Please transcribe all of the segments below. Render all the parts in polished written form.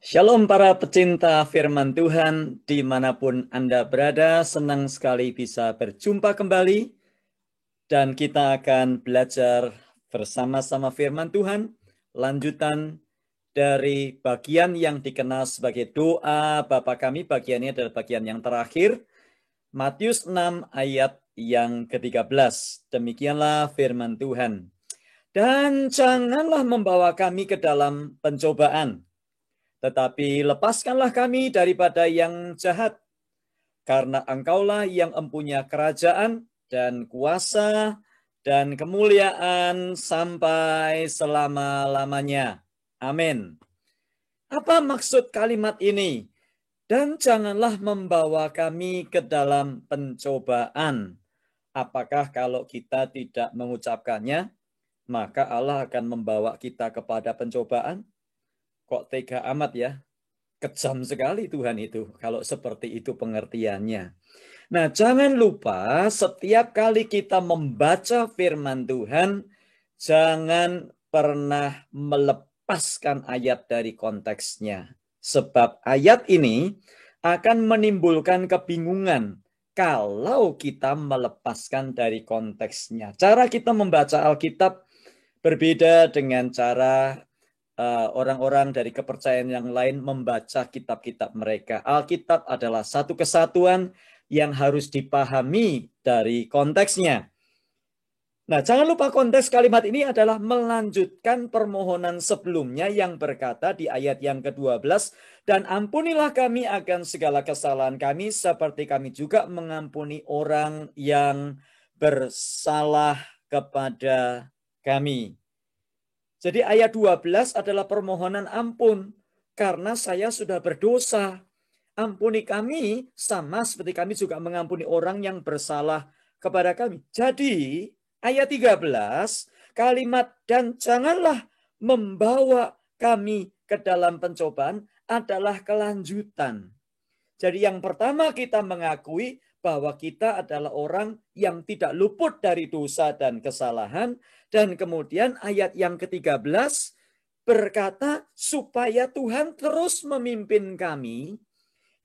Shalom para pecinta firman Tuhan, dimanapun Anda berada, senang sekali bisa berjumpa kembali. Dan kita akan belajar bersama-sama firman Tuhan, lanjutan dari bagian yang dikenal sebagai doa Bapa kami. Bagian ini adalah bagian yang terakhir, Matius 6 ayat yang ke-13. Demikianlah firman Tuhan. Dan janganlah membawa kami ke dalam pencobaan, tetapi lepaskanlah kami daripada yang jahat, karena Engkaulah yang empunya kerajaan dan kuasa dan kemuliaan sampai selama-lamanya. Amin. Apa maksud kalimat ini? Dan janganlah membawa kami ke dalam pencobaan. Apakah kalau kita tidak mengucapkannya, maka Allah akan membawa kita kepada pencobaan? Kok tega amat ya? Kejam sekali Tuhan itu kalau seperti itu pengertiannya. Nah, jangan lupa setiap kali kita membaca firman Tuhan, jangan pernah melepaskan ayat dari konteksnya. Sebab ayat ini akan menimbulkan kebingungan kalau kita melepaskan dari konteksnya. Cara kita membaca Alkitab berbeda dengan cara orang-orang dari kepercayaan yang lain membaca kitab-kitab mereka. Alkitab adalah satu kesatuan yang harus dipahami dari konteksnya. Nah, jangan lupa konteks kalimat ini adalah melanjutkan permohonan sebelumnya yang berkata di ayat yang ke-12, dan ampunilah kami akan segala kesalahan kami seperti kami juga mengampuni orang yang bersalah kepada kami. Jadi ayat 12 adalah permohonan ampun karena saya sudah berdosa. Ampuni kami sama seperti kami juga mengampuni orang yang bersalah kepada kami. Jadi ayat 13 kalimat dan janganlah membawa kami ke dalam pencobaan adalah kelanjutan. Jadi yang pertama kita mengakui bahwa kita adalah orang yang tidak luput dari dosa dan kesalahan. Dan kemudian ayat yang ke-13 berkata supaya Tuhan terus memimpin kami.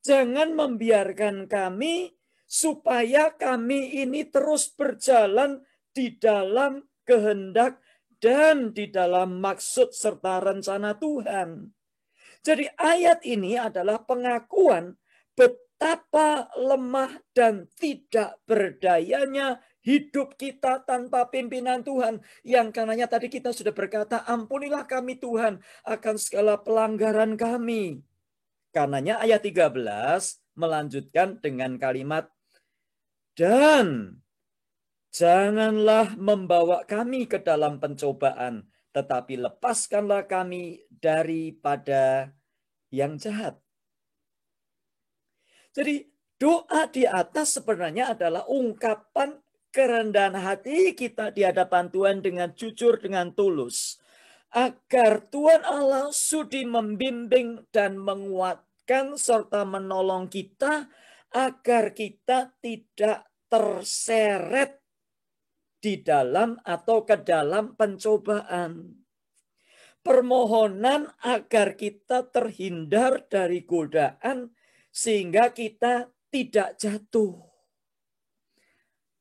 Jangan membiarkan kami supaya kami ini terus berjalan di dalam kehendak dan di dalam maksud serta rencana Tuhan. Jadi ayat ini adalah pengakuan betapa lemah dan tidak berdayanya hidup kita tanpa pimpinan Tuhan. Yang karenanya tadi kita sudah berkata, ampunilah kami Tuhan akan segala pelanggaran kami. Karenanya ayat 13 melanjutkan dengan kalimat, dan janganlah membawa kami ke dalam pencobaan, tetapi lepaskanlah kami daripada yang jahat. Jadi doa di atas sebenarnya adalah ungkapan kerendahan hati kita di hadapan Tuhan dengan jujur, dengan tulus. Agar Tuhan Allah sudi membimbing dan menguatkan serta menolong kita agar kita tidak terseret di dalam atau ke dalam pencobaan. Permohonan agar kita terhindar dari godaan sehingga kita tidak jatuh.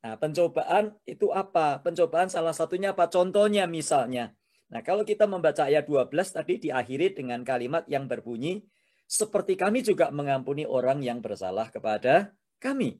Nah, pencobaan itu apa? Pencobaan salah satunya apa? Contohnya misalnya. Nah, kalau kita membaca ayat 12 tadi diakhiri dengan kalimat yang berbunyi, seperti kami juga mengampuni orang yang bersalah kepada kami.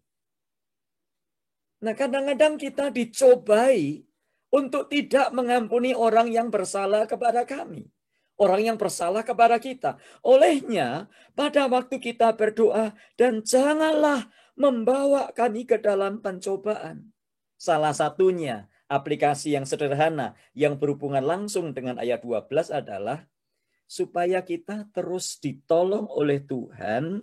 Nah, kadang-kadang kita dicobai untuk tidak mengampuni orang yang bersalah kepada kami. Orang yang bersalah kepada kita. Olehnya, pada waktu kita berdoa, dan janganlah membawa kami ke dalam pencobaan. Salah satunya, aplikasi yang sederhana, yang berhubungan langsung dengan ayat 12 adalah, supaya kita terus ditolong oleh Tuhan,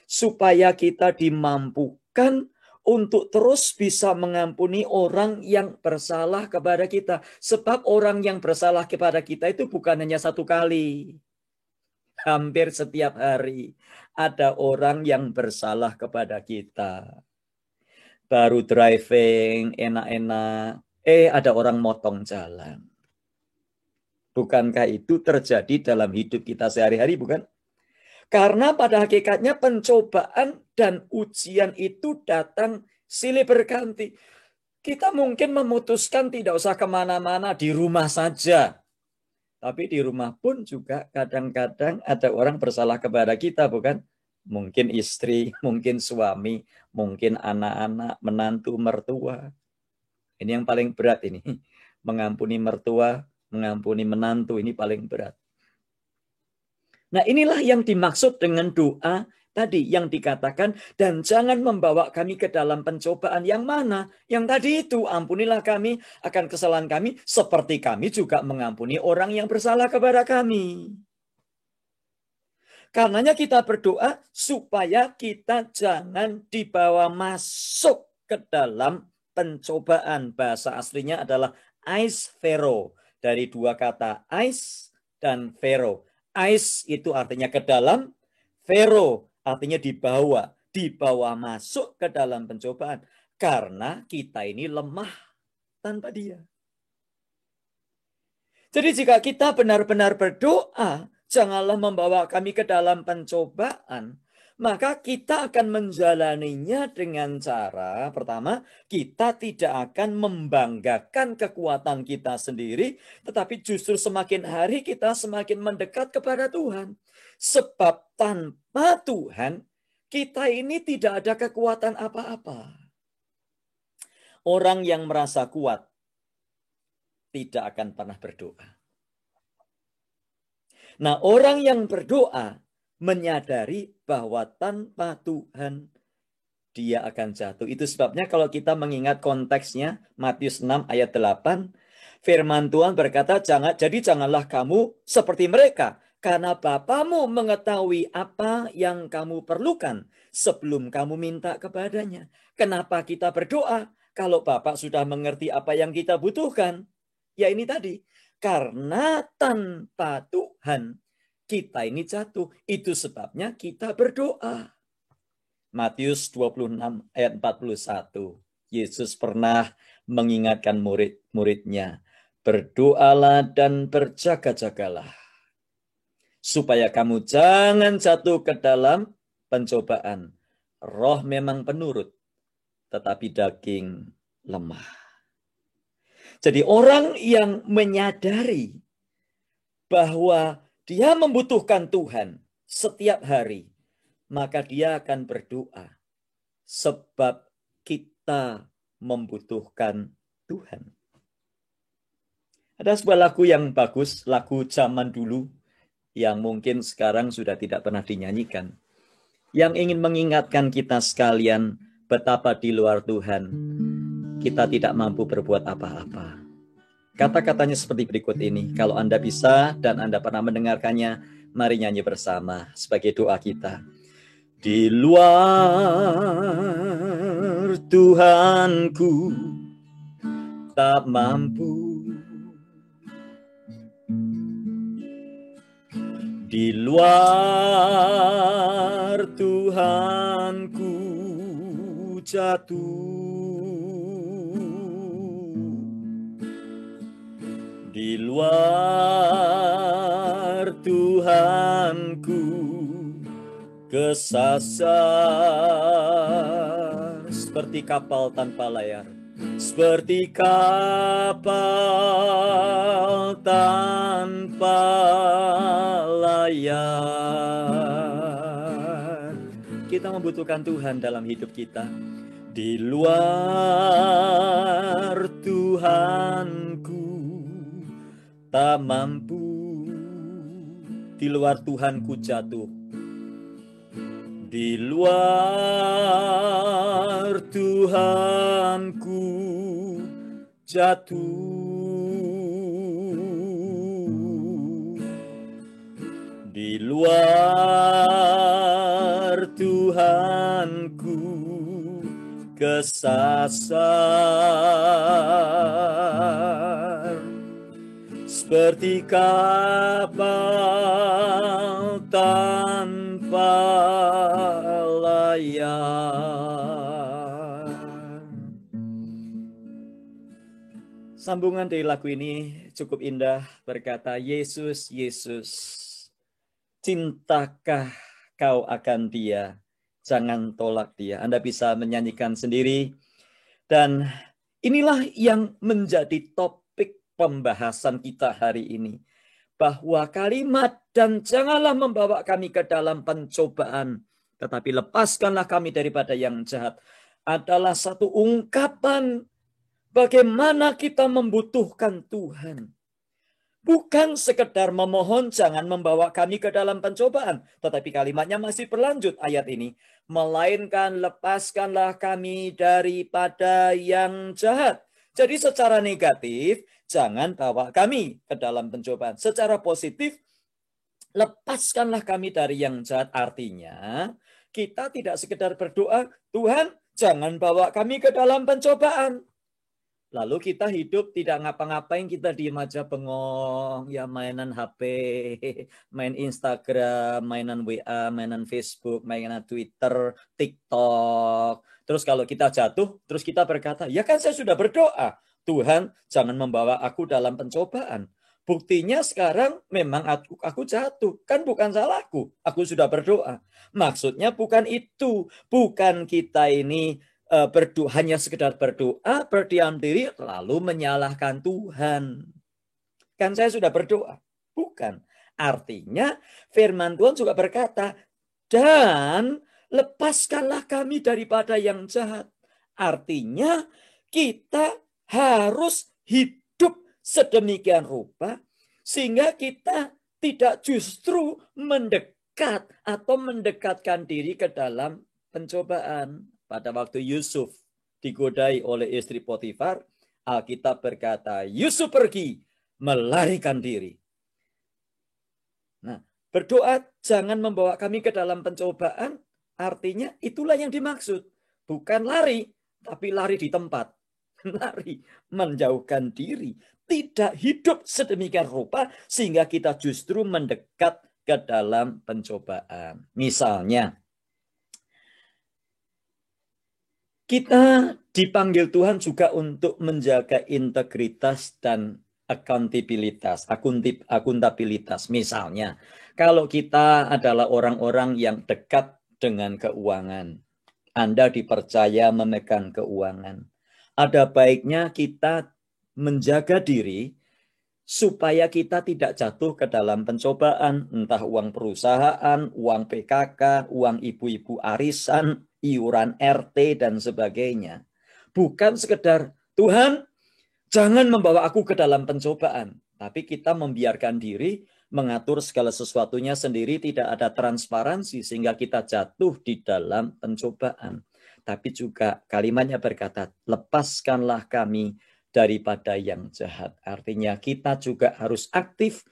supaya kita dimampukan untuk terus bisa mengampuni orang yang bersalah kepada kita. Sebab orang yang bersalah kepada kita itu bukan hanya satu kali. Hampir setiap hari ada orang yang bersalah kepada kita. Baru driving, enak-enak. Ada orang motong jalan. Bukankah itu terjadi dalam hidup kita sehari-hari, bukan? Karena pada hakikatnya pencobaan dan ujian itu datang silih berganti. Kita mungkin memutuskan tidak usah kemana-mana, di rumah saja. Tapi di rumah pun juga kadang-kadang ada orang bersalah kepada kita, bukan? Mungkin istri, mungkin suami, mungkin anak-anak, menantu, mertua. Ini yang paling berat ini. Mengampuni mertua, mengampuni menantu, ini paling berat. Nah, inilah yang dimaksud dengan doa tadi yang dikatakan, dan jangan membawa kami ke dalam pencobaan. Yang mana? Yang tadi itu, ampunilah kami akan kesalahan kami, seperti kami juga mengampuni orang yang bersalah kepada kami. Karenanya kita berdoa supaya kita jangan dibawa masuk ke dalam pencobaan. Bahasa aslinya adalah ais phero. Dari dua kata ais dan phero. Ais itu artinya ke dalam, phero artinya dibawa masuk ke dalam pencobaan. Karena kita ini lemah tanpa Dia. Jadi jika kita benar-benar berdoa, janganlah membawa kami ke dalam pencobaan, maka kita akan menjalaninya dengan cara, pertama, kita tidak akan membanggakan kekuatan kita sendiri, tetapi justru semakin hari kita semakin mendekat kepada Tuhan. Sebab tanpa Tuhan, kita ini tidak ada kekuatan apa-apa. Orang yang merasa kuat tidak akan pernah berdoa. Nah, orang yang berdoa menyadari bahwa tanpa Tuhan dia akan jatuh. Itu sebabnya kalau kita mengingat konteksnya Matius 6 ayat 8, firman Tuhan berkata, janganlah kamu seperti mereka, karena Bapamu mengetahui apa yang kamu perlukan sebelum kamu minta kepadanya. Kenapa kita berdoa kalau Bapak sudah mengerti apa yang kita butuhkan? Ya ini tadi, karena tanpa Tuhan kita ini jatuh. Itu sebabnya kita berdoa. Matius 26 ayat 41. Yesus pernah mengingatkan murid-muridnya, berdoalah dan berjaga-jagalah, supaya kamu jangan jatuh ke dalam pencobaan. Roh memang penurut, tetapi daging lemah. Jadi orang yang menyadari bahwa dia membutuhkan Tuhan setiap hari, maka dia akan berdoa. Sebab kita membutuhkan Tuhan. Ada sebuah lagu yang bagus, lagu zaman dulu, yang mungkin sekarang sudah tidak pernah dinyanyikan. Yang ingin mengingatkan kita sekalian betapa di luar Tuhan kita tidak mampu berbuat apa-apa. Kata-katanya seperti berikut ini. Kalau Anda bisa dan Anda pernah mendengarkannya, mari nyanyi bersama sebagai doa kita. Di luar Tuhanku tak mampu, di luar Tuhanku jatuh, di luar Tuhanku kesasar, seperti kapal tanpa layar, seperti kapal tanpa layar. Kita membutuhkan Tuhan dalam hidup kita. Di luar Tuhanku tak mampu, di luar Tuhanku jatuh, di luar Tuhanku jatuh, di luar Tuhanku kesasar, seperti kapal tanpa layar. Sambungan dari lagu ini cukup indah, berkata, Yesus, Yesus, cintakah kau akan dia. Jangan tolak dia. Anda bisa menyanyikan sendiri. Dan inilah yang menjadi topik pembahasan kita hari ini. Bahwa kalimat dan janganlah membawa kami ke dalam pencobaan, tetapi lepaskanlah kami daripada yang jahat, adalah satu ungkapan bagaimana kita membutuhkan Tuhan. Bukan sekedar memohon jangan membawa kami ke dalam pencobaan. Tetapi kalimatnya masih berlanjut ayat ini. Melainkan lepaskanlah kami daripada yang jahat. Jadi secara negatif, jangan bawa kami ke dalam pencobaan. Secara positif, lepaskanlah kami dari yang jahat. Artinya, kita tidak sekedar berdoa, Tuhan jangan bawa kami ke dalam pencobaan. Lalu kita hidup tidak ngapa-ngapain, kita diem aja bengong, ya mainan HP, main Instagram, mainan WA, mainan Facebook, mainan Twitter, TikTok. Terus kalau kita jatuh, terus kita berkata, ya kan saya sudah berdoa, Tuhan jangan membawa aku dalam pencobaan. Buktinya sekarang memang aku jatuh, kan bukan salahku, aku sudah berdoa. Maksudnya bukan itu, bukan kita ini berdoa, hanya sekedar berdoa, berdiam diri, lalu menyalahkan Tuhan. Kan saya sudah berdoa. Bukan. Artinya firman Tuhan juga berkata, dan lepaskanlah kami daripada yang jahat. Artinya kita harus hidup sedemikian rupa, sehingga kita tidak justru mendekat atau mendekatkan diri ke dalam pencobaan. Pada waktu Yusuf digodai oleh istri Potifar, Alkitab berkata, Yusuf pergi melarikan diri. Nah, berdoa jangan membawa kami ke dalam pencobaan, artinya itulah yang dimaksud. Bukan lari, tapi lari di tempat. Lari, menjauhkan diri. Tidak hidup sedemikian rupa, sehingga kita justru mendekat ke dalam pencobaan. Misalnya, kita dipanggil Tuhan juga untuk menjaga integritas dan akuntabilitas. Misalnya, kalau kita adalah orang-orang yang dekat dengan keuangan, Anda dipercaya memegang keuangan, ada baiknya kita menjaga diri supaya kita tidak jatuh ke dalam pencobaan, entah uang perusahaan, uang PKK, uang ibu-ibu arisan, iuran RT, dan sebagainya. Bukan sekedar, Tuhan, jangan membawa aku ke dalam pencobaan. Tapi kita membiarkan diri, mengatur segala sesuatunya sendiri, tidak ada transparansi, sehingga kita jatuh di dalam pencobaan. Tapi juga kalimatnya berkata, lepaskanlah kami daripada yang jahat. Artinya kita juga harus aktif,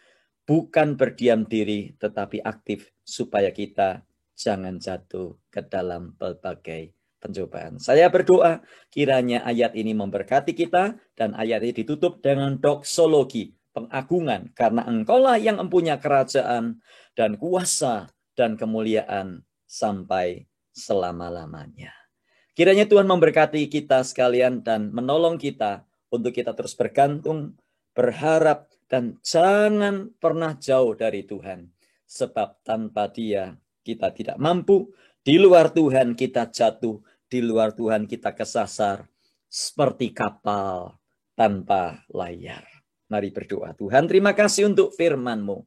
bukan berdiam diri, tetapi aktif supaya kita jangan jatuh ke dalam berbagai pencobaan. Saya berdoa kiranya ayat ini memberkati kita, dan ayat ini ditutup dengan doksologi, pengagungan, karena Engkaulah yang mempunyai kerajaan dan kuasa dan kemuliaan sampai selama-lamanya. Kiranya Tuhan memberkati kita sekalian dan menolong kita untuk kita terus bergantung, berharap, dan jangan pernah jauh dari Tuhan. Sebab tanpa Dia kita tidak mampu, di luar Tuhan kita jatuh, di luar Tuhan kita kesasar, seperti kapal tanpa layar. Mari berdoa. Tuhan, terima kasih untuk firman-Mu.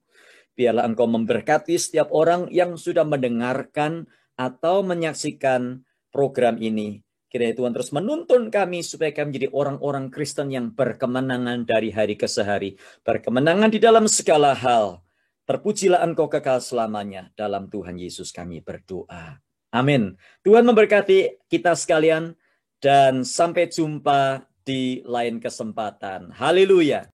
Biarlah Engkau memberkati setiap orang yang sudah mendengarkan atau menyaksikan program ini. Kiranya Tuhan terus menuntun kami supaya kami menjadi orang-orang Kristen yang berkemenangan dari hari ke hari. Berkemenangan di dalam segala hal. Terpujilah Engkau kekal selamanya. Dalam Tuhan Yesus kami berdoa. Amin. Tuhan memberkati kita sekalian dan sampai jumpa di lain kesempatan. Haleluya.